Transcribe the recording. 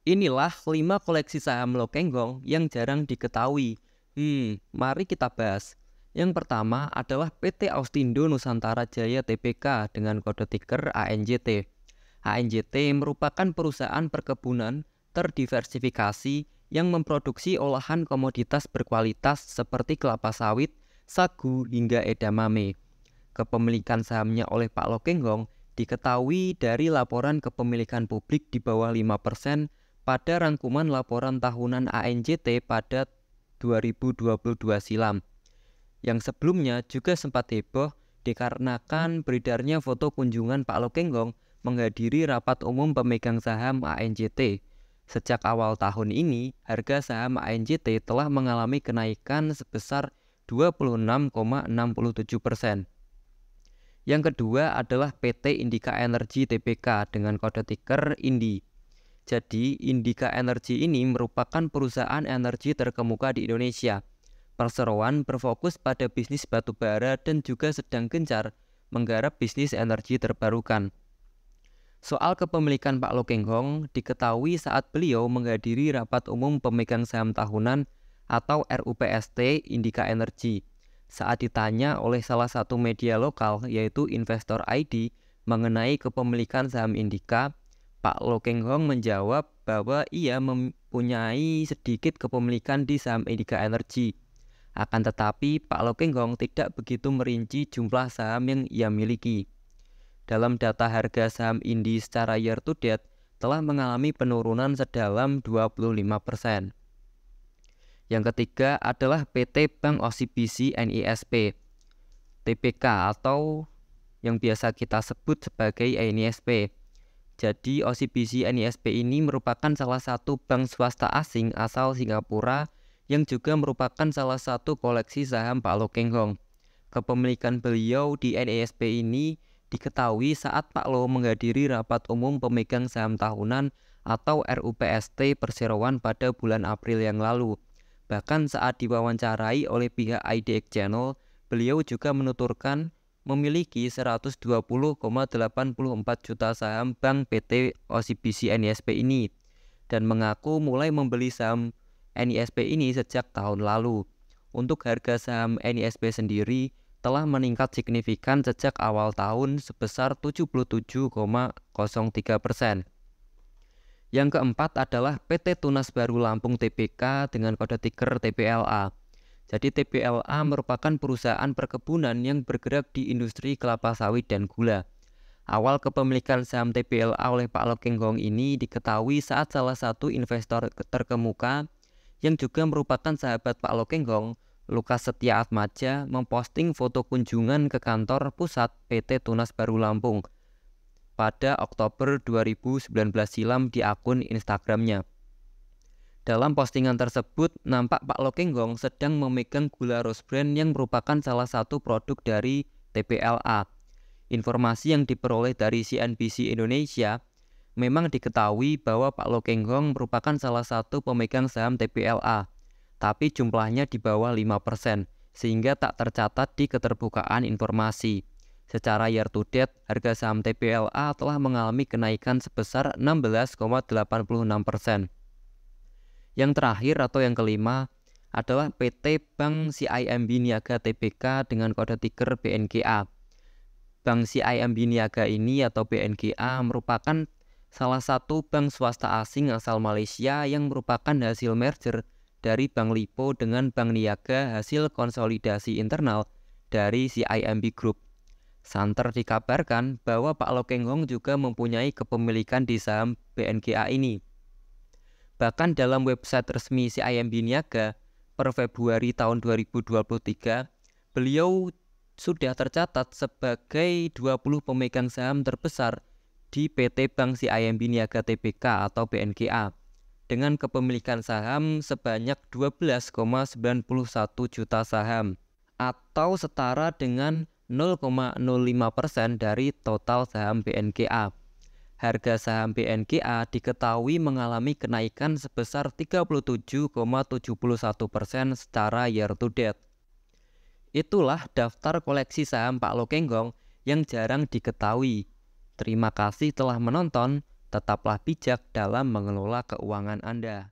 Inilah 5 koleksi saham Lokenggong yang jarang diketahui. Mari kita bahas. Yang pertama adalah PT Austindo Nusantara Jaya Tbk dengan kode tiker ANJT. ANJT merupakan perusahaan perkebunan terdiversifikasi yang memproduksi olahan komoditas berkualitas seperti kelapa sawit, sagu, hingga edamame. Kepemilikan sahamnya oleh Pak Lokenggong diketahui dari laporan kepemilikan publik di bawah 5% pada rangkuman laporan tahunan ANJT pada 2022 silam. Yang sebelumnya juga sempat heboh dikarenakan beredarnya foto kunjungan Pak Lokenggong menghadiri rapat umum pemegang saham ANJT. Sejak awal tahun ini, harga saham ANJT telah mengalami kenaikan sebesar 26,67%. Yang kedua adalah PT Indika Energy Tbk dengan kode tiker INDI. Jadi, Indika Energy ini merupakan perusahaan energi terkemuka di Indonesia. Perseroan berfokus pada bisnis batubara dan juga sedang gencar menggarap bisnis energi terbarukan. Soal kepemilikan Pak Lokenggong diketahui saat beliau menghadiri rapat umum pemegang saham tahunan atau RUPST Indika Energy. Saat ditanya oleh salah satu media lokal yaitu Investor ID mengenai kepemilikan saham Indika, Pak Lokenggong menjawab bahwa ia mempunyai sedikit kepemilikan di saham Indika Energy. Akan tetapi Pak Lokenggong tidak begitu merinci jumlah saham yang ia miliki. Dalam data harga saham INDI secara year to date telah mengalami penurunan sedalam 25%. Yang ketiga adalah PT Bank OCBC NISP Tbk atau yang biasa kita sebut sebagai NISP. Jadi OCBC NISP ini merupakan salah satu bank swasta asing asal Singapura yang juga merupakan salah satu koleksi saham Pak Lokenggong. Kepemilikan beliau di NISP ini diketahui saat Pak Lo menghadiri rapat umum pemegang saham tahunan atau RUPST Perseroan pada bulan April yang lalu. Bahkan saat diwawancarai oleh pihak IDX Channel, beliau juga menuturkan memiliki 120,84 juta saham bank PT OCBC NISP ini dan mengaku mulai membeli saham NISP ini sejak tahun lalu. Untuk harga saham NISP sendiri telah meningkat signifikan sejak awal tahun sebesar 77,03%. Yang keempat adalah PT Tunas Baru Lampung Tbk dengan kode tiker TPLA. Jadi TPLA merupakan perusahaan perkebunan yang bergerak di industri kelapa sawit dan gula. Awal kepemilikan saham TPLA oleh Pak Lokenggong ini diketahui saat salah satu investor terkemuka yang juga merupakan sahabat Pak Lokenggong, Lukas Setia Atmaja, memposting foto kunjungan ke kantor pusat PT Tunas Baru Lampung pada Oktober 2019 silam di akun Instagramnya. Dalam postingan tersebut, nampak Pak Lokenggong sedang memegang gula Rose Brand yang merupakan salah satu produk dari TPLA. Informasi yang diperoleh dari CNBC Indonesia, memang diketahui bahwa Pak Lokenggong merupakan salah satu pemegang saham TPLA, tapi jumlahnya di bawah 5%, sehingga tak tercatat di keterbukaan informasi. Secara year to date, harga saham TPLA telah mengalami kenaikan sebesar 16,86%. Yang terakhir atau yang kelima adalah PT Bank CIMB Niaga Tbk dengan kode tiker BNGA. Bank CIMB Niaga ini atau BNGA merupakan salah satu bank swasta asing asal Malaysia yang merupakan hasil merger dari Bank Lipo dengan Bank Niaga hasil konsolidasi internal dari CIMB Group. Santer dikabarkan bahwa Pak Lokenggong juga mempunyai kepemilikan di saham BNGA ini. Bahkan dalam website resmi CIMB Niaga per Februari tahun 2023, beliau sudah tercatat sebagai 20 pemegang saham terbesar di PT Bank CIMB Niaga Tbk atau BNGA dengan kepemilikan saham sebanyak 12,91 juta saham atau setara dengan 0,05% dari total saham BNGA. Harga saham BNGA diketahui mengalami kenaikan sebesar 37,71% secara year to date. Itulah daftar koleksi saham Pak Lokenggong yang jarang diketahui. Terima kasih telah menonton. Tetaplah bijak dalam mengelola keuangan Anda.